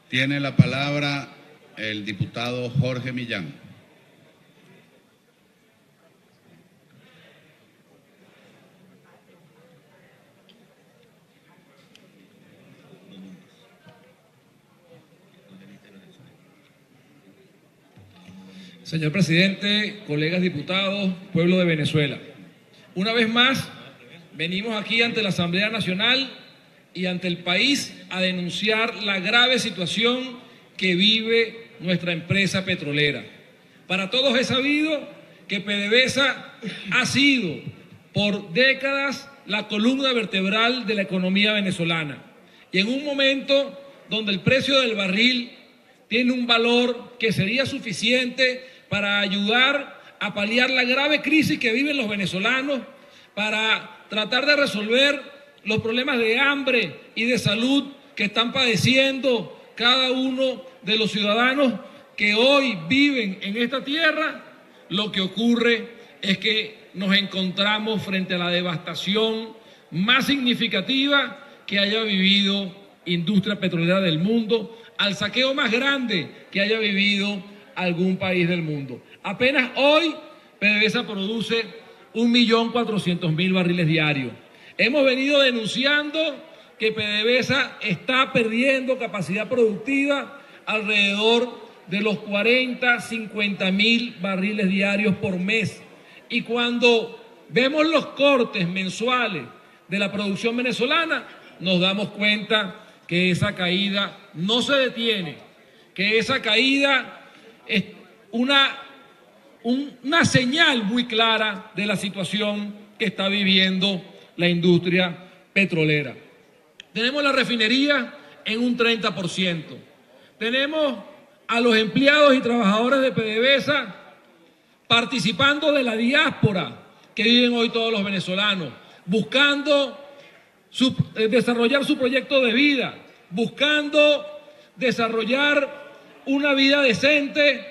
Tiene la palabra el diputado Jorge Millán. Señor presidente, colegas diputados, pueblo de Venezuela, una vez más venimos aquí ante la Asamblea Nacional y ante el país a denunciar la grave situación que vive nuestra empresa petrolera. Para todos es sabido que PDVSA ha sido por décadas la columna vertebral de la economía venezolana, y en un momento donde el precio del barril tiene un valor que sería suficiente para ayudar a paliar la grave crisis que viven los venezolanos, para tratar de resolver los problemas de hambre y de salud que están padeciendo cada uno de los ciudadanos que hoy viven en esta tierra, lo que ocurre es que nos encontramos frente a la devastación más significativa que haya vivido industria petrolera del mundo, al saqueo más grande que haya vivido algún país del mundo. Apenas hoy PDVSA produce 1.400.000 barriles diarios. Hemos venido denunciando que PDVSA está perdiendo capacidad productiva alrededor de los 50.000 barriles diarios por mes. Y cuando vemos los cortes mensuales de la producción venezolana, nos damos cuenta que esa caída no se detiene, que esa caída es una señal muy clara de la situación que está viviendo la industria petrolera. Tenemos la refinería en un 30%. Tenemos a los empleados y trabajadores de PDVSA participando de la diáspora que viven hoy todos los venezolanos, buscando desarrollar su proyecto de vida, buscando desarrollar una vida decente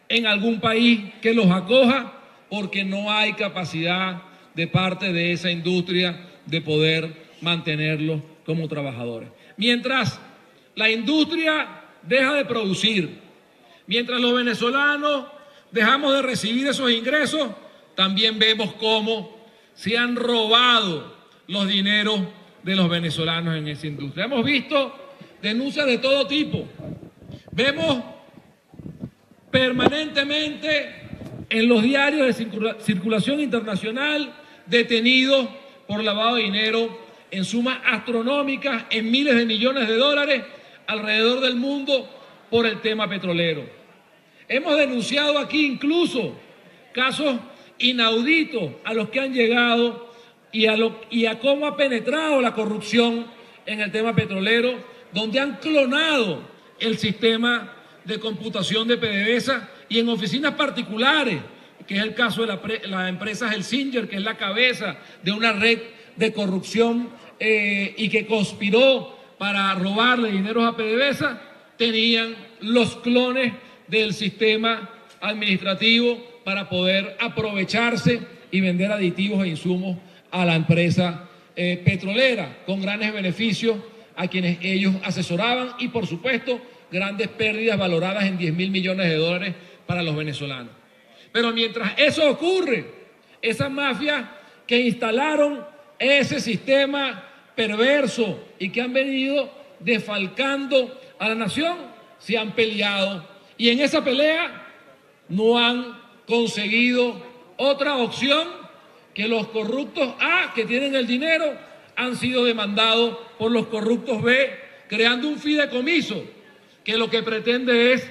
en algún país que los acoja, porque no hay capacidad de parte de esa industria de poder mantenerlos como trabajadores. Mientras la industria deja de producir, mientras los venezolanos dejamos de recibir esos ingresos, también vemos cómo se han robado los dineros de los venezolanos en esa industria. Hemos visto denuncias de todo tipo. Vemos permanentemente en los diarios de circulación internacional detenidos por lavado de dinero en sumas astronómicas, en miles de millones de dólares alrededor del mundo por el tema petrolero. Hemos denunciado aquí incluso casos inauditos a los que han llegado y a cómo ha penetrado la corrupción en el tema petrolero, donde han clonado el sistema de computación de PDVSA y en oficinas particulares, que es el caso de la empresa Helsinger, que es la cabeza de una red de corrupción y que conspiró para robarle dinero a PDVSA, tenían los clones del sistema administrativo para poder aprovecharse y vender aditivos e insumos a la empresa petrolera, con grandes beneficios a quienes ellos asesoraban y, por supuesto, grandes pérdidas valoradas en 10.000 millones de dólares para los venezolanos. Pero mientras eso ocurre, esas mafias que instalaron ese sistema perverso y que han venido defalcando a la nación, se han peleado y en esa pelea no han conseguido otra opción que los corruptos A, que tienen el dinero, han sido demandados por los corruptos B, creando un fideicomiso que lo que pretende es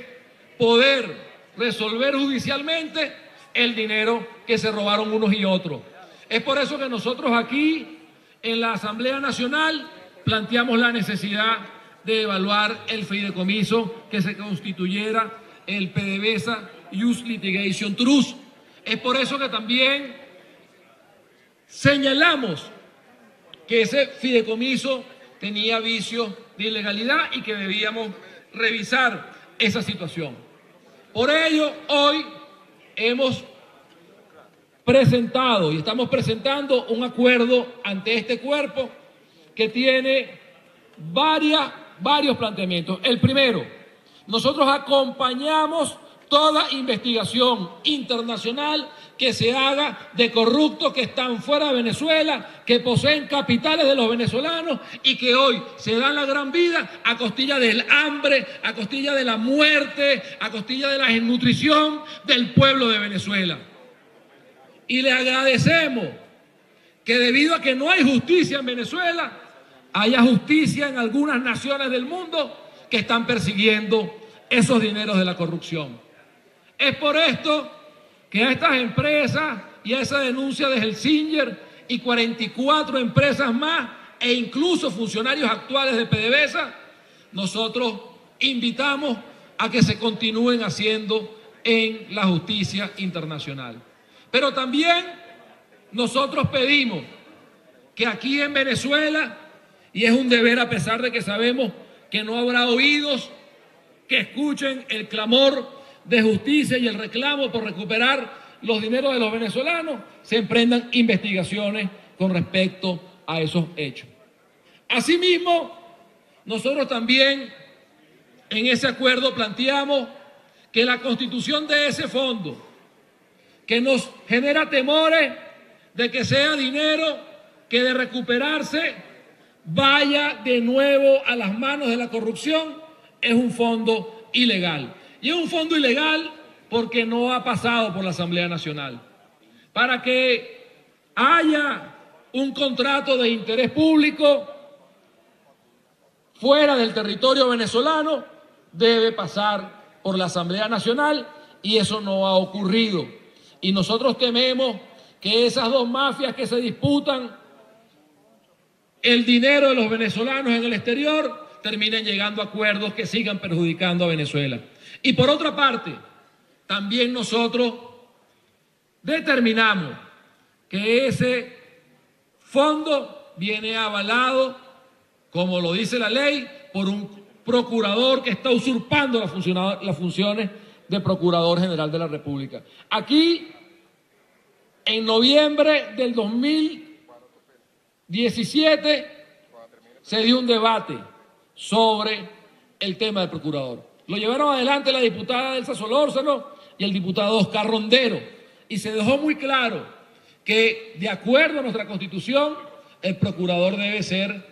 poder resolver judicialmente el dinero que se robaron unos y otros. Es por eso que nosotros aquí en la Asamblea Nacional planteamos la necesidad de evaluar el fideicomiso que se constituyera el PDVSA Youth Litigation Trust. Es por eso que también señalamos que ese fideicomiso tenía vicios de ilegalidad y que debíamos revisar esa situación. Por ello, hoy hemos presentado y estamos presentando un acuerdo ante este cuerpo que tiene varios planteamientos. El primero, nosotros acompañamos toda investigación internacional que se haga de corruptos que están fuera de Venezuela, que poseen capitales de los venezolanos y que hoy se dan la gran vida a costilla del hambre, a costilla de la muerte, a costilla de la desnutrición del pueblo de Venezuela. Y le agradecemos que debido a que no hay justicia en Venezuela, haya justicia en algunas naciones del mundo que están persiguiendo esos dineros de la corrupción. Es por esto que a estas empresas y a esa denuncia de Helsinger y 44 empresas más e incluso funcionarios actuales de PDVSA, nosotros invitamos a que se continúen haciendo en la justicia internacional. Pero también nosotros pedimos que aquí en Venezuela, y es un deber a pesar de que sabemos que no habrá oídos que escuchen el clamor de justicia y el reclamo por recuperar los dineros de los venezolanos, se emprendan investigaciones con respecto a esos hechos. Asimismo, nosotros también en ese acuerdo planteamos que la constitución de ese fondo, que nos genera temores de que sea dinero que de recuperarse vaya de nuevo a las manos de la corrupción, es un fondo ilegal. Y es un fondo ilegal porque no ha pasado por la Asamblea Nacional. Para que haya un contrato de interés público fuera del territorio venezolano, debe pasar por la Asamblea Nacional y eso no ha ocurrido. Y nosotros tememos que esas dos mafias que se disputan el dinero de los venezolanos en el exterior terminen llegando a acuerdos que sigan perjudicando a Venezuela. Y por otra parte, también nosotros determinamos que ese fondo viene avalado, como lo dice la ley, por un procurador que está usurpando las funciones de Procurador General de la República. Aquí, en noviembre del 2017, se dio un debate sobre el tema del procurador. Lo llevaron adelante la diputada Elsa Solórzano y el diputado Oscar Rondero. Y se dejó muy claro que, de acuerdo a nuestra Constitución, el procurador debe ser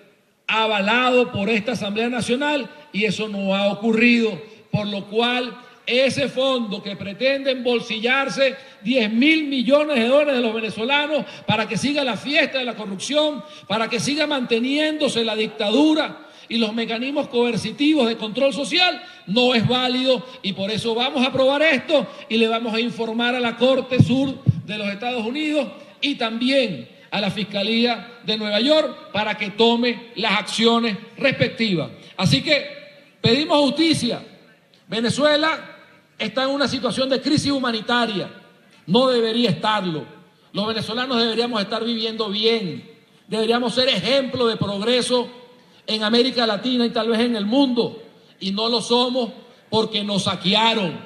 avalado por esta Asamblea Nacional y eso no ha ocurrido, por lo cual ese fondo que pretende embolsillarse 10.000 millones de dólares de los venezolanos para que siga la fiesta de la corrupción, para que siga manteniéndose la dictadura y los mecanismos coercitivos de control social, no es válido y por eso vamos a aprobar esto y le vamos a informar a la Corte Sur de los Estados Unidos y también a la Fiscalía de Nueva York para que tome las acciones respectivas. Así que pedimos justicia. Venezuela está en una situación de crisis humanitaria, no debería estarlo. Los venezolanos deberíamos estar viviendo bien, deberíamos ser ejemplo de progreso en América Latina y tal vez en el mundo, y no lo somos porque nos saquearon.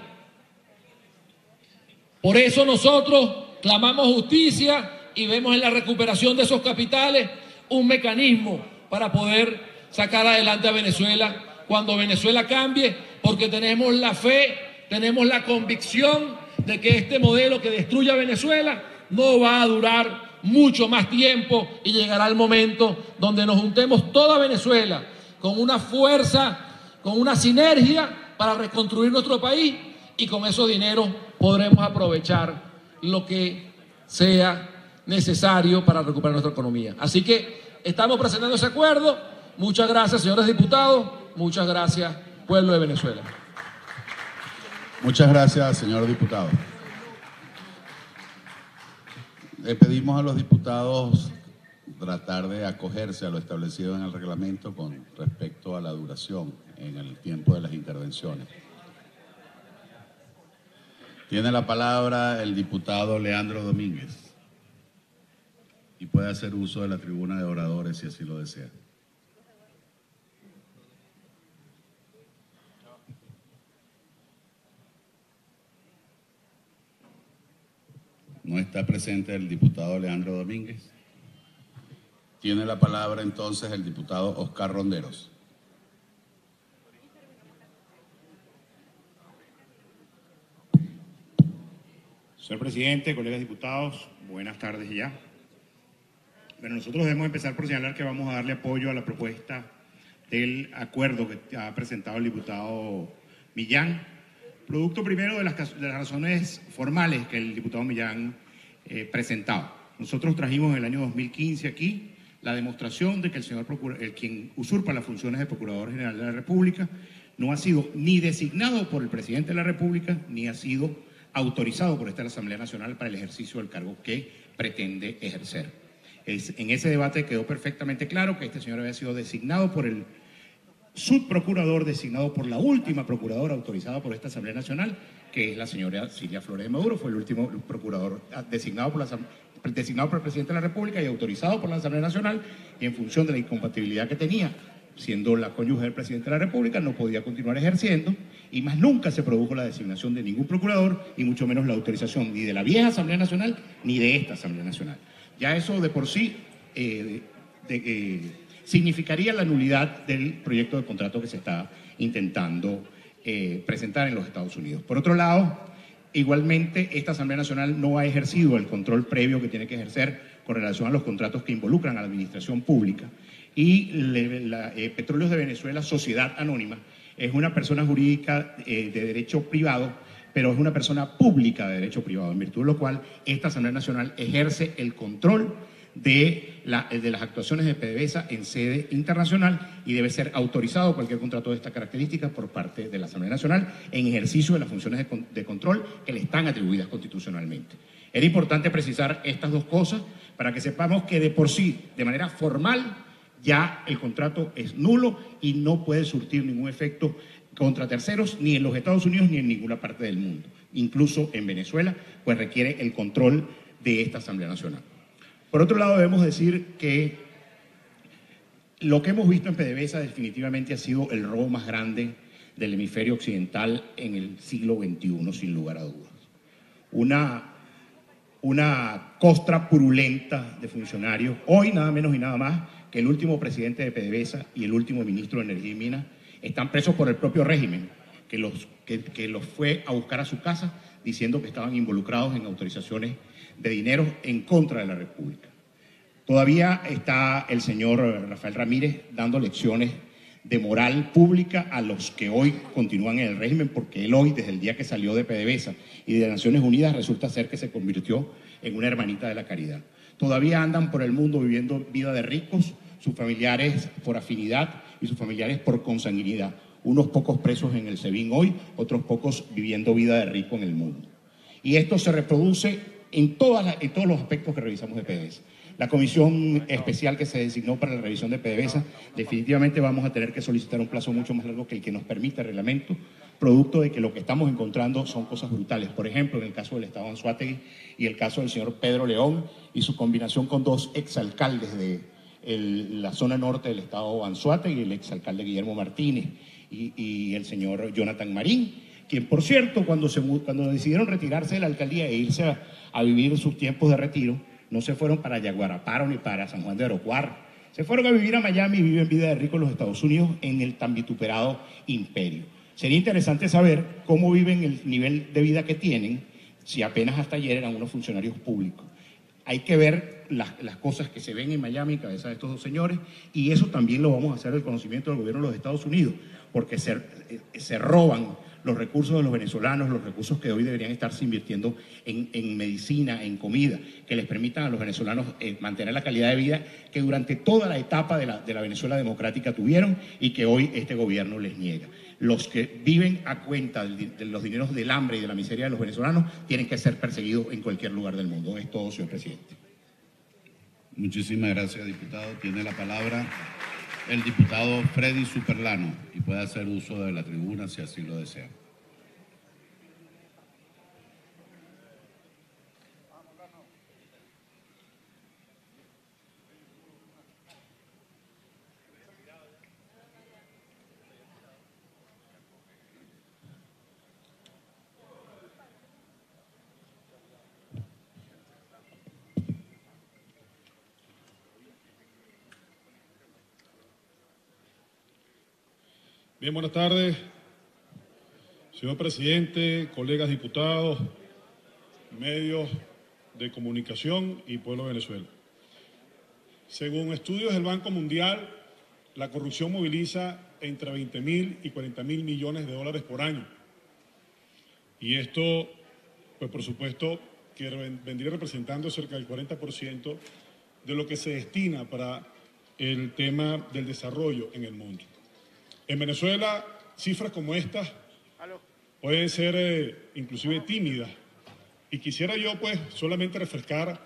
Por eso nosotros clamamos justicia y vemos en la recuperación de esos capitales un mecanismo para poder sacar adelante a Venezuela cuando Venezuela cambie, porque tenemos la fe, tenemos la convicción de que este modelo que destruye a Venezuela no va a durar mucho más tiempo y llegará el momento donde nos juntemos toda Venezuela con una fuerza, con una sinergia para reconstruir nuestro país y con esos dineros podremos aprovechar lo que sea necesario para recuperar nuestra economía. Así que estamos presentando ese acuerdo. Muchas gracias, señores diputados. Muchas gracias, pueblo de Venezuela. Muchas gracias, señor diputado. Le pedimos a los diputados tratar de acogerse a lo establecido en el reglamento con respecto a la duración en el tiempo de las intervenciones. Tiene la palabra el diputado Leandro Domínguez y puede hacer uso de la tribuna de oradores si así lo desea. No está presente el diputado Leandro Domínguez. Tiene la palabra entonces el diputado Oscar Ronderos. Señor presidente, colegas diputados, buenas tardes ya. Bueno, nosotros debemos empezar por señalar que vamos a darle apoyo a la propuesta del acuerdo que ha presentado el diputado Millán, producto primero de las razones formales que el diputado Millán presentaba. Nosotros trajimos en el año 2015 aquí la demostración de que quien usurpa las funciones de Procurador General de la República no ha sido ni designado por el presidente de la República ni ha sido autorizado por esta Asamblea Nacional para el ejercicio del cargo que pretende ejercer. En ese debate quedó perfectamente claro que este señor había sido designado por el subprocurador, designado por la última procuradora autorizada por esta Asamblea Nacional, que es la señora Cilia Flores de Maduro. Fue el último procurador designado por el presidente de la República y autorizado por la Asamblea Nacional, y en función de la incompatibilidad que tenía, siendo la cónyuge del presidente de la República, no podía continuar ejerciendo, y más nunca se produjo la designación de ningún procurador, y mucho menos la autorización ni de la vieja Asamblea Nacional ni de esta Asamblea Nacional. Ya eso de por sí significaría la nulidad del proyecto de contrato que se está intentando presentar en los Estados Unidos. Por otro lado, igualmente esta Asamblea Nacional no ha ejercido el control previo que tiene que ejercer con relación a los contratos que involucran a la administración pública, y Petróleos de Venezuela, Sociedad Anónima, es una persona jurídica de derecho privado, pero es una persona pública de derecho privado, en virtud de lo cual esta Asamblea Nacional ejerce el control de las actuaciones de PDVSA en sede internacional, y debe ser autorizado cualquier contrato de estas características por parte de la Asamblea Nacional en ejercicio de las funciones de control que le están atribuidas constitucionalmente. Era importante precisar estas dos cosas para que sepamos que de por sí, de manera formal, ya el contrato es nulo y no puede surtir ningún efecto contra terceros, ni en los Estados Unidos ni en ninguna parte del mundo, incluso en Venezuela, pues requiere el control de esta Asamblea Nacional. Por otro lado, debemos decir que lo que hemos visto en PDVSA definitivamente ha sido el robo más grande del hemisferio occidental en el siglo XXI, sin lugar a dudas. Una costra purulenta de funcionarios, hoy nada menos y nada más que el último presidente de PDVSA y el último ministro de Energía y Minas, están presos por el propio régimen, que los fue a buscar a su casa diciendo que estaban involucrados en autorizaciones de dinero en contra de la República. Todavía está el señor Rafael Ramírez dando lecciones de moral pública a los que hoy continúan en el régimen, porque él hoy, desde el día que salió de PDVSA y de Naciones Unidas, resulta ser que se convirtió en una hermanita de la caridad. Todavía andan por el mundo viviendo vida de ricos, sus familiares por afinidad y sus familiares por consanguinidad. Unos pocos presos en el SEBIN hoy, otros pocos viviendo vida de rico en el mundo. Y esto se reproduce en todos los aspectos que revisamos de PDVSA. La comisión especial que se designó para la revisión de PDVSA, definitivamente vamos a tener que solicitar un plazo mucho más largo que el que nos permite el reglamento, producto de que lo que estamos encontrando son cosas brutales. Por ejemplo, en el caso del Estado Anzoátegui y el caso del señor Pedro León y su combinación con dos exalcaldes de la zona norte del Estado Anzoátegui, el exalcalde Guillermo Martínez y el señor Jonathan Marín, quien, por cierto, cuando decidieron retirarse de la alcaldía e irse a vivir sus tiempos de retiro, no se fueron para Yaguaraparo ni para San Juan de Orocuar, se fueron a vivir a Miami y viven vida de rico en los Estados Unidos, en el tan vituperado imperio. Sería interesante saber cómo viven, el nivel de vida que tienen, si apenas hasta ayer eran unos funcionarios públicos. Hay que ver las cosas que se ven en Miami en cabeza de estos dos señores, y eso también lo vamos a hacer del conocimiento del gobierno de los Estados Unidos, porque se roban los recursos de los venezolanos, los recursos que hoy deberían estarse invirtiendo en medicina, en comida, que les permitan a los venezolanos mantener la calidad de vida que durante toda la etapa de la Venezuela democrática tuvieron y que hoy este gobierno les niega. Los que viven a cuenta de los dineros del hambre y de la miseria de los venezolanos tienen que ser perseguidos en cualquier lugar del mundo. Es todo, señor presidente. Muchísimas gracias, diputado. Tiene la palabra el diputado Freddy Superlano y puede hacer uso de la tribuna si así lo desea. Bien, buenas tardes. Señor presidente, colegas diputados, medios de comunicación y pueblo de Venezuela. Según estudios del Banco Mundial, la corrupción moviliza entre 20.000 y 40.000 millones de dólares por año. Y esto, pues por supuesto, que vendría representando cerca del 40% de lo que se destina para el tema del desarrollo en el mundo. En Venezuela, cifras como estas pueden ser inclusive tímidas. Y quisiera yo, pues, solamente refrescar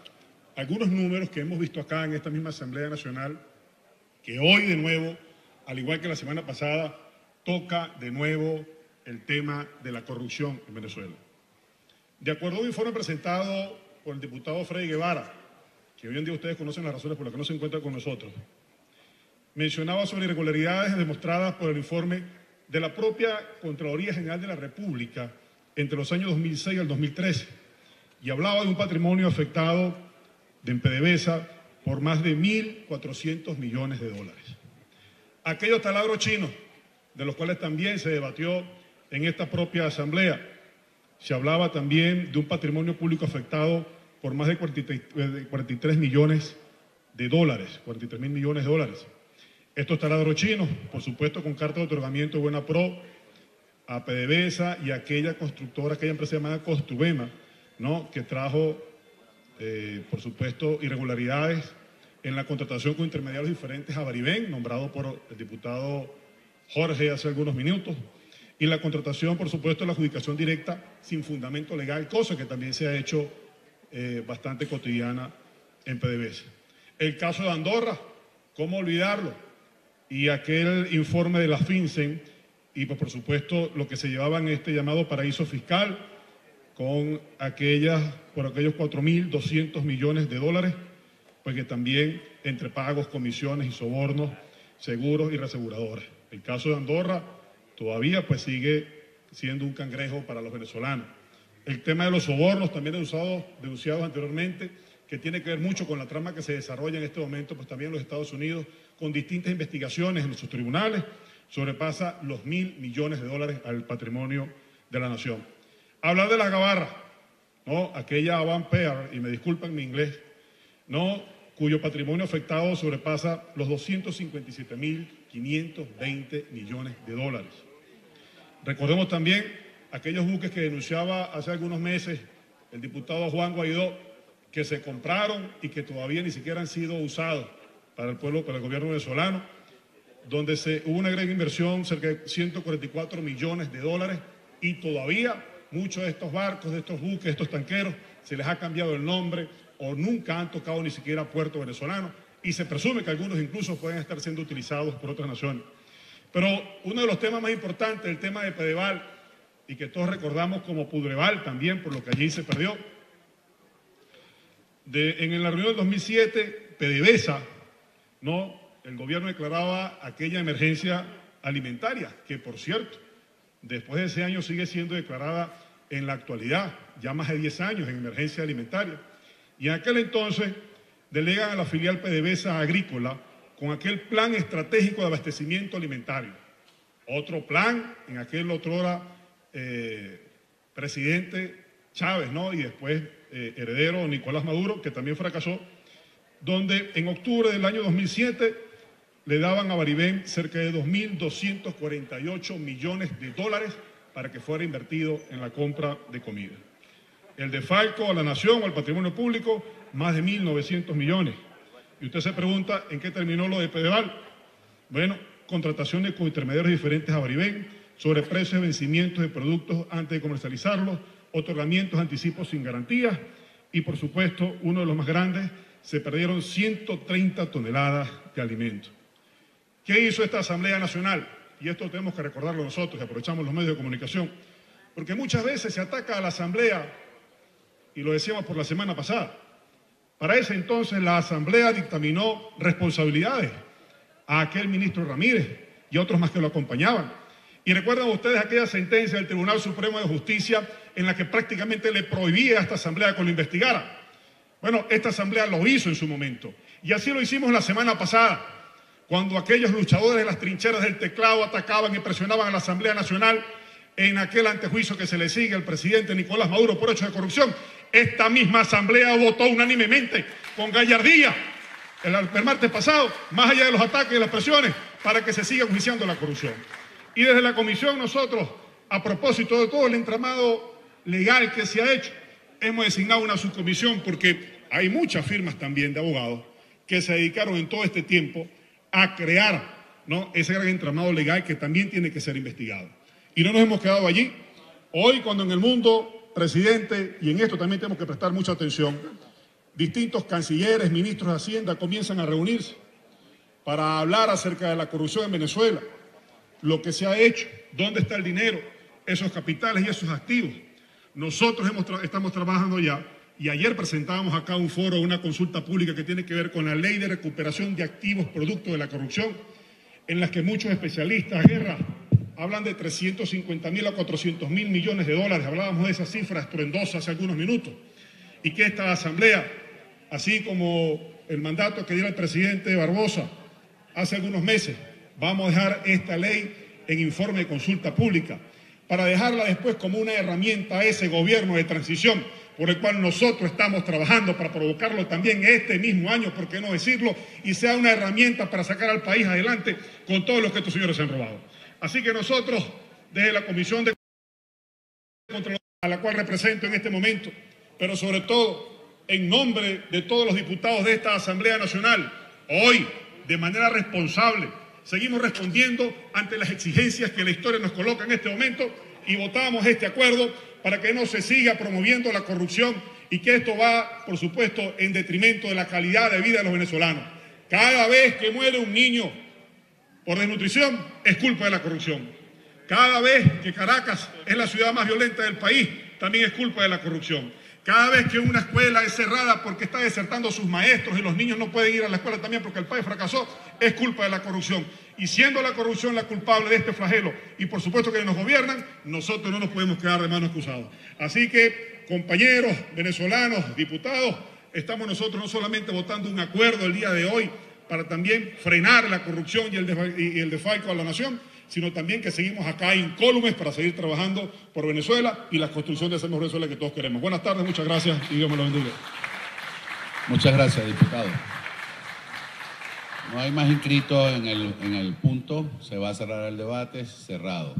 algunos números que hemos visto acá en esta misma Asamblea Nacional, que hoy de nuevo, al igual que la semana pasada, toca de nuevo el tema de la corrupción en Venezuela. De acuerdo a un informe presentado por el diputado Freddy Guevara, que hoy en día ustedes conocen las razones por las que no se encuentra con nosotros, mencionaba sobre irregularidades demostradas por el informe de la propia Contraloría General de la República entre los años 2006 al 2013 y hablaba de un patrimonio afectado de PDVSA por más de 1.400 millones de dólares. Aquellos taladros chinos, de los cuales también se debatió en esta propia asamblea, se hablaba también de un patrimonio público afectado por más de 43 millones de dólares, 43.000 millones de dólares. Estos taladros chinos, por supuesto, con carta de otorgamiento de Buena Pro a PDVSA y a aquella constructora, aquella empresa llamada Construvema, ¿no?, que trajo, por supuesto, irregularidades en la contratación con intermediarios diferentes a Bariben, nombrado por el diputado Jorge hace algunos minutos, y la contratación, por supuesto, de la adjudicación directa sin fundamento legal, cosa que también se ha hecho bastante cotidiana en PDVSA. El caso de Andorra, ¿cómo olvidarlo? Y aquel informe de la FinCEN y, pues, por supuesto, lo que se llevaba en este llamado paraíso fiscal con aquellos 4.200 millones de dólares, pues que también entre pagos, comisiones y sobornos, seguros y reaseguradoras. El caso de Andorra todavía pues sigue siendo un cangrejo para los venezolanos. El tema de los sobornos, también denunciados anteriormente, que tiene que ver mucho con la trama que se desarrolla en este momento, pues también en los Estados Unidos, con distintas investigaciones en nuestros tribunales, sobrepasa los 1.000 millones de dólares al patrimonio de la nación. Hablar de la gabarra, ¿no?, aquella Van Pear, y me disculpan mi inglés, ¿no?, cuyo patrimonio afectado sobrepasa los 257.520 millones de dólares. Recordemos también aquellos buques que denunciaba hace algunos meses el diputado Juan Guaidó, que se compraron y que todavía ni siquiera han sido usados para el pueblo, para el gobierno venezolano, donde hubo una gran inversión, cerca de 144 millones de dólares, y todavía muchos de estos barcos, de estos buques, de estos tanqueros, se les ha cambiado el nombre o nunca han tocado ni siquiera puerto venezolano, y se presume que algunos incluso pueden estar siendo utilizados por otras naciones. Pero uno de los temas más importantes, el tema de Pedeval, y que todos recordamos como Pudreval también, por lo que allí se perdió. En la reunión del 2007, PDVSA, ¿no?, el gobierno declaraba aquella emergencia alimentaria, que por cierto, después de ese año sigue siendo declarada en la actualidad, ya más de 10 años en emergencia alimentaria. Y en aquel entonces delegan a la filial PDVSA Agrícola con aquel plan estratégico de abastecimiento alimentario. Otro plan en aquel otrora presidente Chávez, ¿no?, y después heredero Nicolás Maduro, que también fracasó, donde en octubre del año 2007 le daban a Bariben cerca de 2.248 millones de dólares para que fuera invertido en la compra de comida. El defalco a la nación o al patrimonio público, más de 1.900 millones. Y usted se pregunta, ¿en qué terminó lo de Pedeval? Bueno, contratación de cointermediarios diferentes a Bariben, sobreprecios de vencimientos de productos antes de comercializarlos, otorgamientos, anticipos sin garantías y, por supuesto, uno de los más grandes, se perdieron 130 toneladas de alimentos. ¿Qué hizo esta Asamblea Nacional? Y esto tenemos que recordarlo nosotros, que aprovechamos los medios de comunicación, porque muchas veces se ataca a la Asamblea, y lo decíamos por la semana pasada. Para ese entonces la Asamblea dictaminó responsabilidades a aquel ministro Ramírez y a otros más que lo acompañaban. Y recuerdan ustedes aquella sentencia del Tribunal Supremo de Justicia en la que prácticamente le prohibía a esta Asamblea que lo investigara. Bueno, esta Asamblea lo hizo en su momento. Y así lo hicimos la semana pasada, cuando aquellos luchadores de las trincheras del teclado atacaban y presionaban a la Asamblea Nacional en aquel antejuicio que se le sigue al presidente Nicolás Maduro por hechos de corrupción. Esta misma asamblea votó unánimemente, con gallardía, el martes pasado, más allá de los ataques y las presiones, para que se siga juiciando la corrupción. Y desde la comisión nosotros, a propósito de todo el entramado legal que se ha hecho, hemos designado una subcomisión porque hay muchas firmas también de abogados que se dedicaron en todo este tiempo a crear, ¿no?, ese gran entramado legal que también tiene que ser investigado. Y no nos hemos quedado allí. Hoy, cuando en el mundo, presidente, y en esto también tenemos que prestar mucha atención, distintos cancilleres, ministros de Hacienda comienzan a reunirse para hablar acerca de la corrupción en Venezuela, lo que se ha hecho, dónde está el dinero, esos capitales y esos activos. Nosotros estamos trabajando ya, y ayer presentábamos acá un foro, una consulta pública que tiene que ver con la ley de recuperación de activos producto de la corrupción, en la que muchos especialistas, Guerra, hablan de 350.000 a 400.000 millones de dólares. Hablábamos de esa cifra estruendosa hace algunos minutos. Y que esta asamblea, así como el mandato que diera el presidente Barbosa hace algunos meses, vamos a dejar esta ley en informe de consulta pública para dejarla después como una herramienta a ese gobierno de transición por el cual nosotros estamos trabajando para provocarlo también este mismo año, por qué no decirlo, y sea una herramienta para sacar al país adelante con todo lo que estos señores se han robado. Así que nosotros, desde la Comisión de Control, a la cual represento en este momento, pero sobre todo en nombre de todos los diputados de esta Asamblea Nacional, hoy, de manera responsable, seguimos respondiendo ante las exigencias que la historia nos coloca en este momento y votamos este acuerdo para que no se siga promoviendo la corrupción y que esto va, por supuesto, en detrimento de la calidad de vida de los venezolanos. Cada vez que muere un niño por desnutrición es culpa de la corrupción. Cada vez que Caracas es la ciudad más violenta del país, también es culpa de la corrupción. Cada vez que una escuela es cerrada porque está desertando a sus maestros y los niños no pueden ir a la escuela también porque el país fracasó, es culpa de la corrupción. Y siendo la corrupción la culpable de este flagelo, y por supuesto que nos gobiernan, nosotros no nos podemos quedar de manos cruzadas. Así que, compañeros venezolanos, diputados, estamos nosotros no solamente votando un acuerdo el día de hoy para también frenar la corrupción y el desfalco a la nación, sino también que seguimos acá incólumes para seguir trabajando por Venezuela y la construcción de esa mejor Venezuela que todos queremos. Buenas tardes, muchas gracias y Dios me lo bendiga. Muchas gracias, diputado. No hay más inscritos en el punto. Se va a cerrar el debate. Cerrado.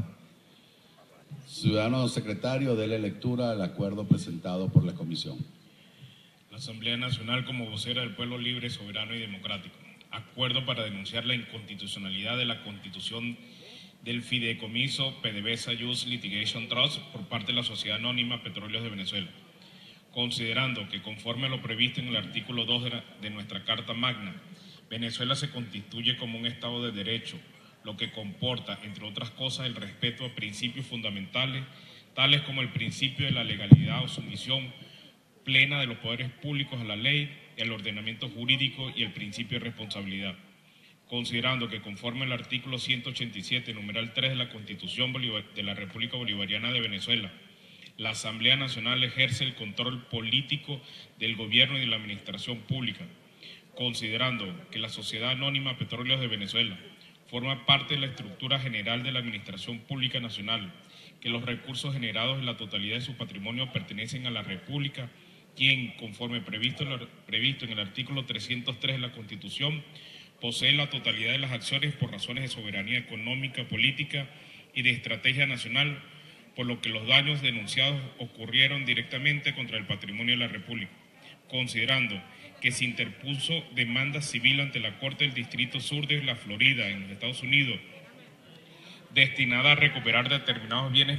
Ciudadano secretario, dele lectura al acuerdo presentado por la comisión. La Asamblea Nacional, como vocera del pueblo libre, soberano y democrático. Acuerdo para denunciar la inconstitucionalidad de la Constitución del Fideicomiso PDVSA Youth Litigation Trust por parte de la Sociedad Anónima Petróleos de Venezuela, considerando que conforme a lo previsto en el artículo 2 de nuestra Carta Magna, Venezuela se constituye como un Estado de Derecho, lo que comporta, entre otras cosas, el respeto a principios fundamentales, tales como el principio de la legalidad o sumisión plena de los poderes públicos a la ley, el ordenamiento jurídico y el principio de responsabilidad. Considerando que conforme al artículo 187, numeral 3 de la Constitución de la República Bolivariana de Venezuela, la Asamblea Nacional ejerce el control político del gobierno y de la administración pública, considerando que la Sociedad Anónima Petróleos de Venezuela forma parte de la estructura general de la Administración Pública Nacional, que los recursos generados en la totalidad de su patrimonio pertenecen a la República, quien, conforme previsto en el artículo 303 de la Constitución, posee la totalidad de las acciones por razones de soberanía económica, política y de estrategia nacional, por lo que los daños denunciados ocurrieron directamente contra el patrimonio de la República, considerando que se interpuso demanda civil ante la Corte del Distrito Sur de la Florida, en los Estados Unidos, destinada a recuperar determinados bienes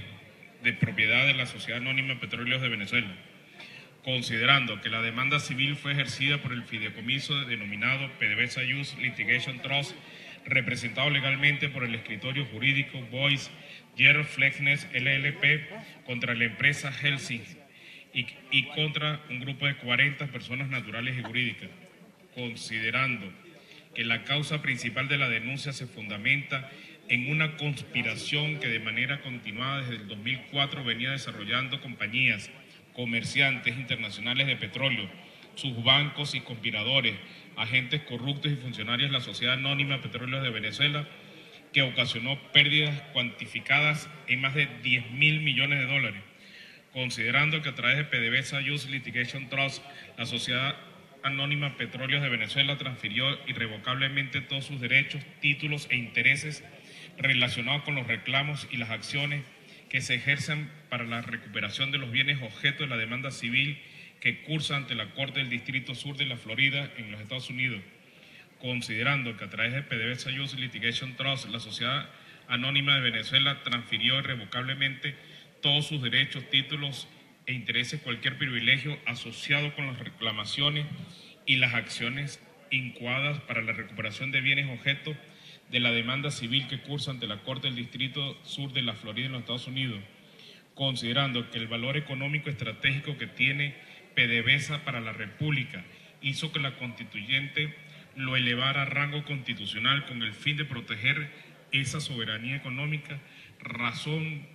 de propiedad de la Sociedad Anónima Petróleos de Venezuela, considerando que la demanda civil fue ejercida por el fideicomiso denominado PDVSA Youth Litigation Trust, representado legalmente por el escritorio jurídico Boyce Gerald Flexness LLP contra la empresa Helsinki y contra un grupo de 40 personas naturales y jurídicas, considerando que la causa principal de la denuncia se fundamenta en una conspiración que de manera continuada desde el 2004 venía desarrollando compañías, comerciantes internacionales de petróleo, sus bancos y conspiradores, agentes corruptos y funcionarios de la Sociedad Anónima Petróleos de Venezuela, que ocasionó pérdidas cuantificadas en más de 10.000 millones de dólares, considerando que a través de PDVSA Youth Litigation Trust, la sociedad anónima Petróleos de Venezuela transfirió irrevocablemente todos sus derechos, títulos e intereses relacionados con los reclamos y las acciones que se ejercen para la recuperación de los bienes objeto de la demanda civil que cursa ante la Corte del Distrito Sur de la Florida en los Estados Unidos, considerando que a través de PDVSA Youth Litigation Trust, la sociedad anónima de Venezuela transfirió irrevocablemente todos sus derechos, títulos e intereses, cualquier privilegio asociado con las reclamaciones y las acciones incoadas para la recuperación de bienes objeto de la demanda civil que cursa ante la Corte del Distrito Sur de la Florida en los Estados Unidos, considerando que el valor económico estratégico que tiene PDVSA para la República hizo que la constituyente lo elevara a rango constitucional con el fin de proteger esa soberanía económica, razón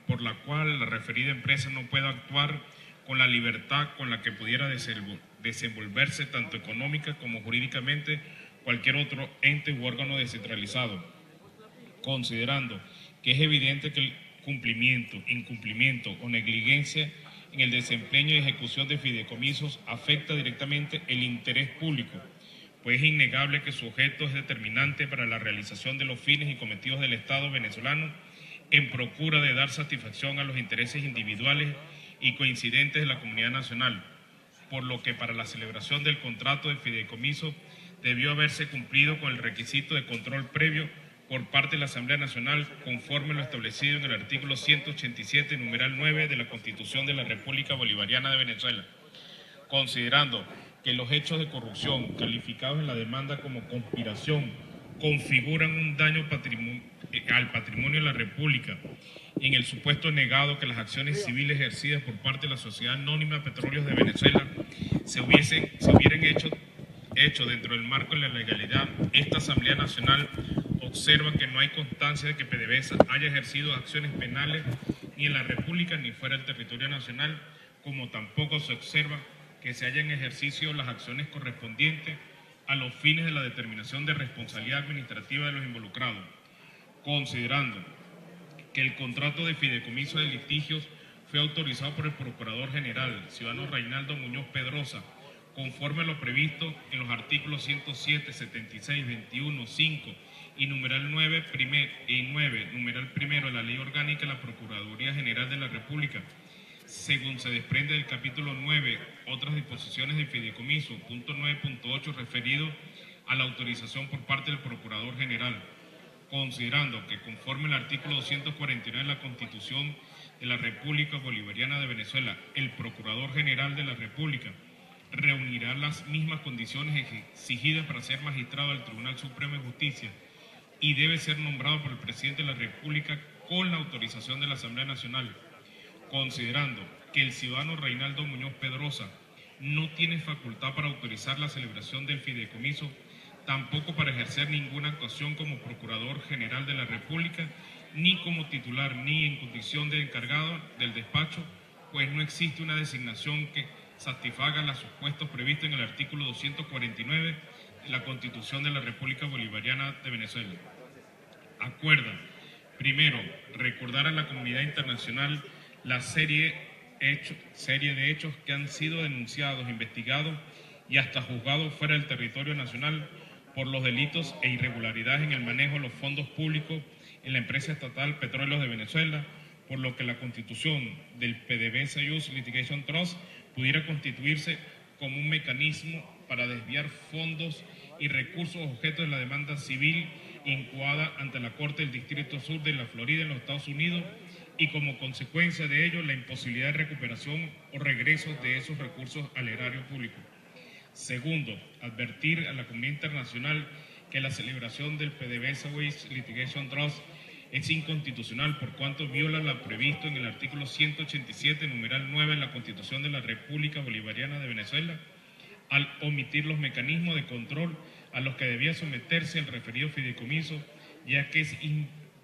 por la cual la referida empresa no puede actuar con la libertad con la que pudiera desenvolverse tanto económica como jurídicamente cualquier otro ente u órgano descentralizado, considerando que es evidente que el cumplimiento, incumplimiento o negligencia en el desempeño y ejecución de fideicomisos afecta directamente el interés público, pues es innegable que su objeto es determinante para la realización de los fines y cometidos del Estado venezolano en procura de dar satisfacción a los intereses individuales y coincidentes de la comunidad nacional, por lo que para la celebración del contrato de fideicomiso debió haberse cumplido con el requisito de control previo por parte de la Asamblea Nacional conforme lo establecido en el artículo 187, numeral 9 de la Constitución de la República Bolivariana de Venezuela, considerando que los hechos de corrupción calificados en la demanda como conspiración configuran un daño al patrimonio de la República y en el supuesto negado que las acciones civiles ejercidas por parte de la Sociedad Anónima Petróleos de Venezuela se hubieran hecho dentro del marco de la legalidad, esta Asamblea Nacional observa que no hay constancia de que PDVSA haya ejercido acciones penales ni en la República ni fuera del territorio nacional, como tampoco se observa que se hayan ejercido las acciones correspondientes a los fines de la determinación de responsabilidad administrativa de los involucrados, considerando que el contrato de fideicomiso de litigios fue autorizado por el Procurador General, ciudadano Reinaldo Muñoz Pedrosa, conforme a lo previsto en los artículos 107, 76, 21, 5 y numeral 9, numeral primero de la Ley Orgánica de la Procuraduría General de la República, según se desprende del capítulo 9, otras disposiciones del fideicomiso, punto 9.8, referido a la autorización por parte del Procurador General, considerando que conforme al artículo 249 de la Constitución de la República Bolivariana de Venezuela, el Procurador General de la República reunirá las mismas condiciones exigidas para ser magistrado del Tribunal Supremo de Justicia y debe ser nombrado por el Presidente de la República con la autorización de la Asamblea Nacional, considerando que el ciudadano Reinaldo Muñoz Pedrosa no tiene facultad para autorizar la celebración del fideicomiso, tampoco para ejercer ninguna actuación como Procurador General de la República, ni como titular, ni en condición de encargado del despacho, pues no existe una designación que satisfaga los supuestos previstos en el artículo 249 de la Constitución de la República Bolivariana de Venezuela. Acuerda, primero, recordar a la comunidad internacional la serie de hechos que han sido denunciados, investigados y hasta juzgados fuera del territorio nacional por los delitos e irregularidades en el manejo de los fondos públicos en la empresa estatal Petróleos de Venezuela, por lo que la constitución del PDVSA Youth Litigation Trust pudiera constituirse como un mecanismo para desviar fondos y recursos objeto de la demanda civil incoada ante la Corte del Distrito Sur de la Florida en los Estados Unidos y como consecuencia de ello la imposibilidad de recuperación o regreso de esos recursos al erario público. Segundo, advertir a la comunidad internacional que la celebración del PDVSA Youth Litigation Trust es inconstitucional por cuanto viola lo previsto en el artículo 187, numeral 9 de la Constitución de la República Bolivariana de Venezuela, al omitir los mecanismos de control a los que debía someterse el referido fideicomiso, ya que es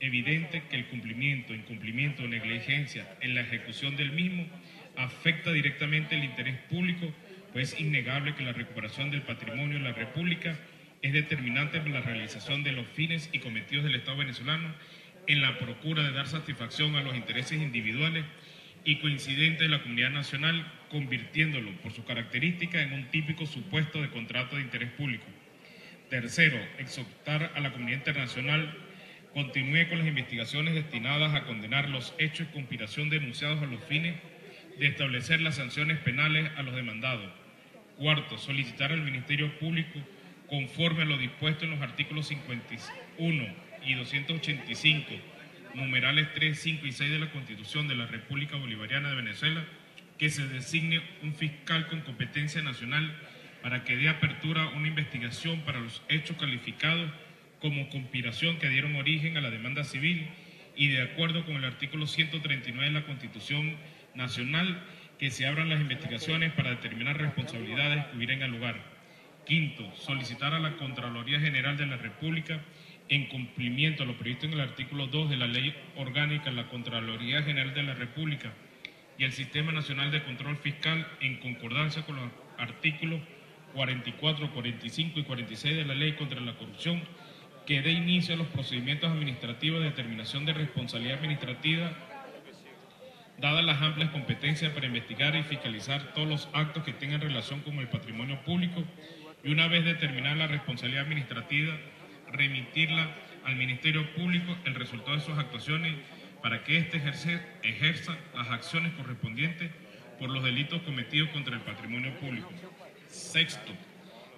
evidente que el cumplimiento, incumplimiento o negligencia en la ejecución del mismo afecta directamente el interés público, pues es innegable que la recuperación del patrimonio de la República es determinante para la realización de los fines y cometidos del Estado venezolano en la procura de dar satisfacción a los intereses individuales y coincidente de la comunidad nacional, convirtiéndolo por sus características en un típico supuesto de contrato de interés público. Tercero, exhortar a la comunidad internacional continúe con las investigaciones destinadas a condenar los hechos de conspiración denunciados a los fines de establecer las sanciones penales a los demandados. Cuarto, solicitar al Ministerio Público, conforme a lo dispuesto en los artículos 51 y 285, numerales 3, 5 y 6 de la Constitución de la República Bolivariana de Venezuela, que se designe un fiscal con competencia nacional para que dé apertura a una investigación para los hechos calificados como conspiración que dieron origen a la demanda civil y de acuerdo con el artículo 139 de la Constitución Nacional, que se abran las investigaciones para determinar responsabilidades que hubieran lugar. Quinto, solicitar a la Contraloría General de la República, en cumplimiento a lo previsto en el artículo 2 de la Ley Orgánica de la Contraloría General de la República y el Sistema Nacional de Control Fiscal, en concordancia con los artículos 44, 45 y 46 de la Ley contra la Corrupción, que dé inicio a los procedimientos administrativos de determinación de responsabilidad administrativa, dadas las amplias competencias para investigar y fiscalizar todos los actos que tengan relación con el patrimonio público, y una vez determinada la responsabilidad administrativa, remitirla al Ministerio Público el resultado de sus actuaciones para que éste ejerza las acciones correspondientes por los delitos cometidos contra el patrimonio público. Sexto,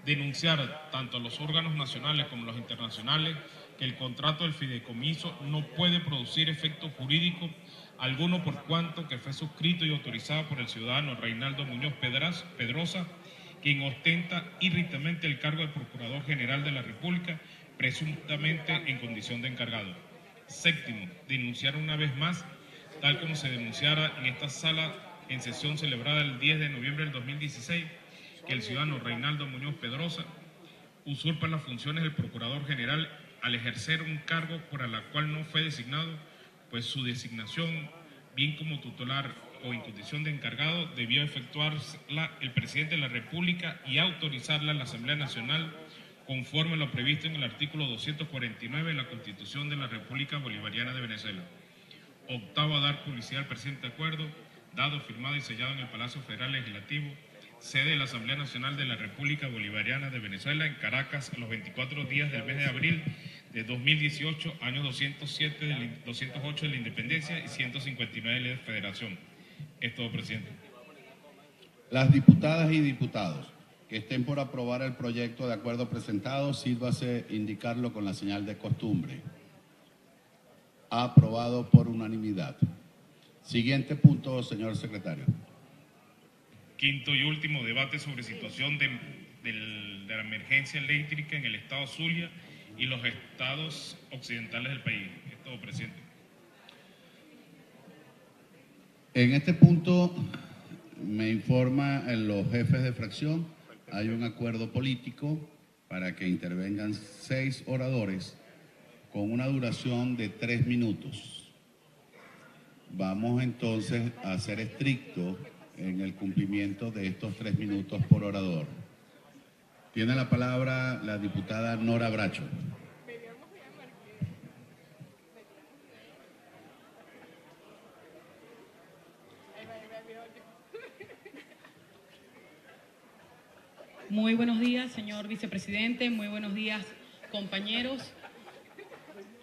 denunciar tanto a los órganos nacionales como a los internacionales que el contrato del fideicomiso no puede producir efecto jurídico alguno por cuanto que fue suscrito y autorizado por el ciudadano Reinaldo Muñoz Pedrosa, quien ostenta írritamente el cargo de Procurador General de la República, presuntamente en condición de encargado. Séptimo, denunciar una vez más, tal como se denunciara en esta sala en sesión celebrada el 10 de noviembre del 2016, que el ciudadano Reinaldo Muñoz Pedrosa usurpa las funciones del Procurador General al ejercer un cargo por el cual no fue designado, pues su designación, bien como tutelar o en condición de encargado, debió efectuarla el Presidente de la República y autorizarla a la Asamblea Nacional conforme a lo previsto en el artículo 249 de la Constitución de la República Bolivariana de Venezuela. Octavo, a dar publicidad al presente acuerdo, dado, firmado y sellado en el Palacio Federal Legislativo, sede de la Asamblea Nacional de la República Bolivariana de Venezuela, en Caracas, a los 24 días del mes de abril de 2018, año 208 de la Independencia y 159 de la Federación. Es todo, presidente. Las diputadas y diputados que estén por aprobar el proyecto de acuerdo presentado, sírvase indicarlo con la señal de costumbre. Aprobado por unanimidad. Siguiente punto, señor secretario. Quinto y último, debate sobre situación de la emergencia eléctrica en el estado Zulia y los estados occidentales del país. Es todo, presidente. En este punto me informan los jefes de fracción, hay un acuerdo político para que intervengan 6 oradores con una duración de 3 minutos. Vamos entonces a ser estrictos en el cumplimiento de estos 3 minutos por orador. Tiene la palabra la diputada Nora Bracho. Muy buenos días, señor vicepresidente. Muy buenos días, compañeros.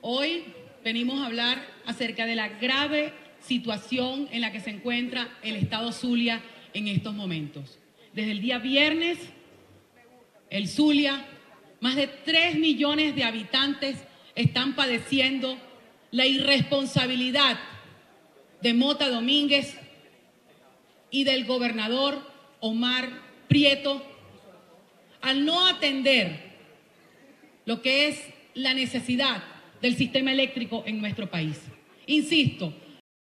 Hoy venimos a hablar acerca de la grave situación en la que se encuentra el estado Zulia en estos momentos. Desde el día viernes, el Zulia, más de 3 millones de habitantes están padeciendo la irresponsabilidad de Mota Domínguez y del gobernador Omar Prieto al no atender lo que es la necesidad del sistema eléctrico en nuestro país. Insisto,